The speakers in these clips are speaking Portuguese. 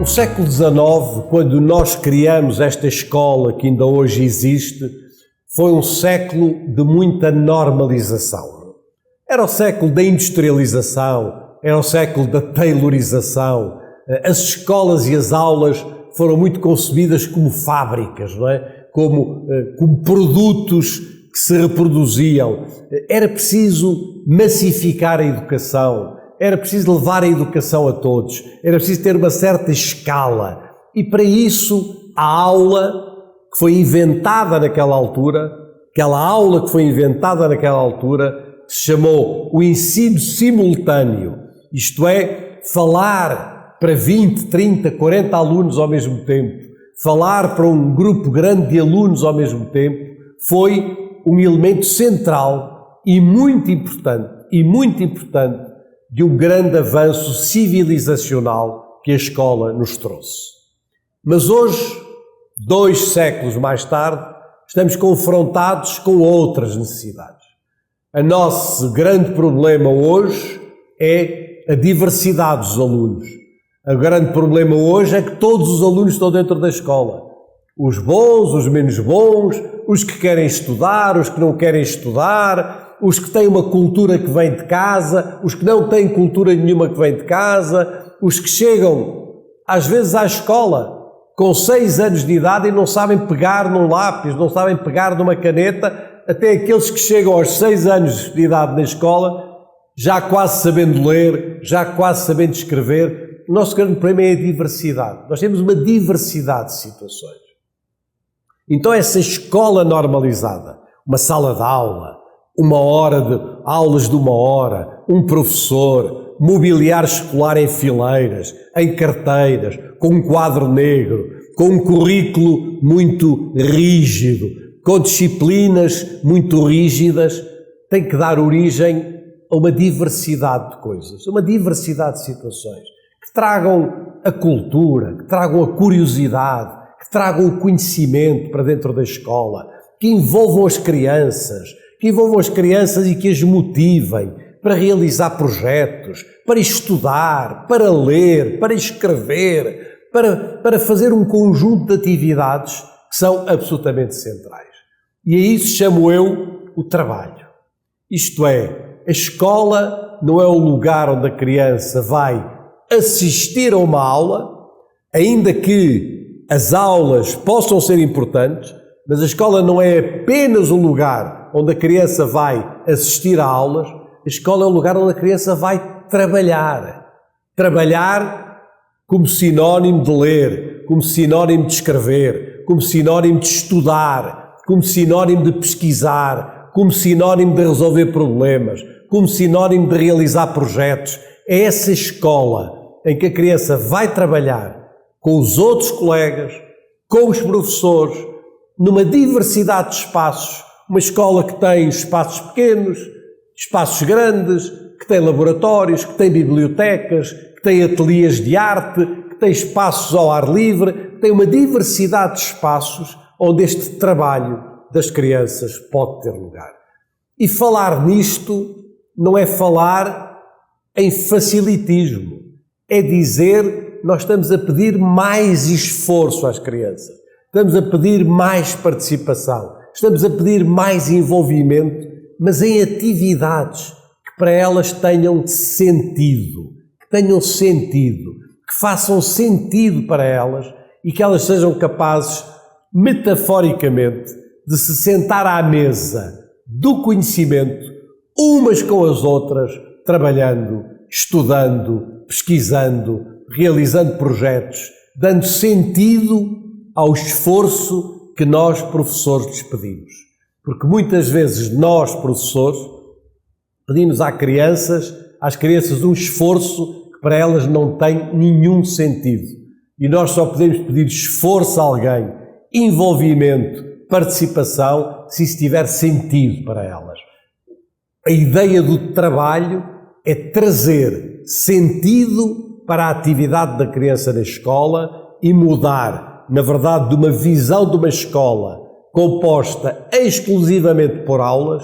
O século XIX, quando nós criamos esta escola que ainda hoje existe, foi um século de muita normalização. Era o século da industrialização, era o século da tailorização. As escolas e as aulas foram muito concebidas como fábricas, não é? Como produtos que se reproduziam. Era preciso massificar a educação. Era preciso levar a educação a todos, era preciso ter uma certa escala. E para isso, a aula que foi inventada naquela altura, se chamou o ensino simultâneo. Isto é, falar para 20, 30, 40 alunos ao mesmo tempo, falar para um grupo grande de alunos ao mesmo tempo, foi um elemento central e muito importante, de um grande avanço civilizacional que a escola nos trouxe. Mas hoje, 2 séculos mais tarde, estamos confrontados com outras necessidades. O nosso grande problema hoje é a diversidade dos alunos. O grande problema hoje é que todos os alunos estão dentro da escola. Os bons, os menos bons, os que querem estudar, os que não querem estudar, os que têm uma cultura que vem de casa, os que não têm cultura nenhuma que vem de casa, os que chegam, às vezes, à escola com 6 anos de idade e não sabem pegar num lápis, não sabem pegar numa caneta, até aqueles que chegam aos 6 anos de idade na escola, já quase sabendo ler, já quase sabendo escrever. O nosso grande problema é a diversidade. Nós temos uma diversidade de situações. Então essa escola normalizada, uma sala de aula, 1 hora de aulas de 1 hora, um professor, mobiliário escolar em fileiras, em carteiras, com um quadro negro, com um currículo muito rígido, com disciplinas muito rígidas, tem que dar origem a uma diversidade de coisas, a uma diversidade de situações, que tragam a cultura, que tragam a curiosidade, que tragam o conhecimento para dentro da escola, que envolvam as crianças e que as motivem para realizar projetos, para estudar, para ler, para escrever, para fazer um conjunto de atividades que são absolutamente centrais. E a isso chamo eu o trabalho. Isto é, a escola não é o lugar onde a criança vai assistir a uma aula, ainda que as aulas possam ser importantes, mas a escola não é apenas um lugar onde a criança vai assistir a aulas, a escola é um lugar onde a criança vai trabalhar. Trabalhar como sinónimo de ler, como sinónimo de escrever, como sinónimo de estudar, como sinónimo de pesquisar, como sinónimo de resolver problemas, como sinónimo de realizar projetos. É essa escola em que a criança vai trabalhar com os outros colegas, com os professores, numa diversidade de espaços, uma escola que tem espaços pequenos, espaços grandes, que tem laboratórios, que tem bibliotecas, que tem ateliês de arte, que tem espaços ao ar livre, que tem uma diversidade de espaços onde este trabalho das crianças pode ter lugar. E falar nisto não é falar em facilitismo, é dizer nós estamos a pedir mais esforço às crianças, estamos a pedir mais participação, estamos a pedir mais envolvimento, mas em atividades que para elas tenham sentido, que façam sentido para elas e que elas sejam capazes, metaforicamente, de se sentar à mesa do conhecimento, umas com as outras, trabalhando, estudando, pesquisando, realizando projetos, dando sentido ao esforço que nós, professores, lhes pedimos. Porque muitas vezes nós, professores, pedimos às crianças um esforço que para elas não tem nenhum sentido. E nós só podemos pedir esforço a alguém, envolvimento, participação, se isso tiver sentido para elas. A ideia do trabalho é trazer sentido para a atividade da criança na escola e mudar, na verdade, de uma visão de uma escola composta exclusivamente por aulas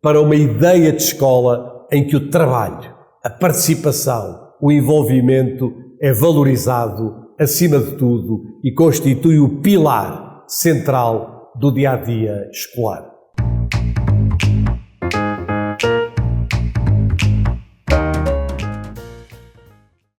para uma ideia de escola em que o trabalho, a participação, o envolvimento é valorizado acima de tudo e constitui o pilar central do dia-a-dia escolar.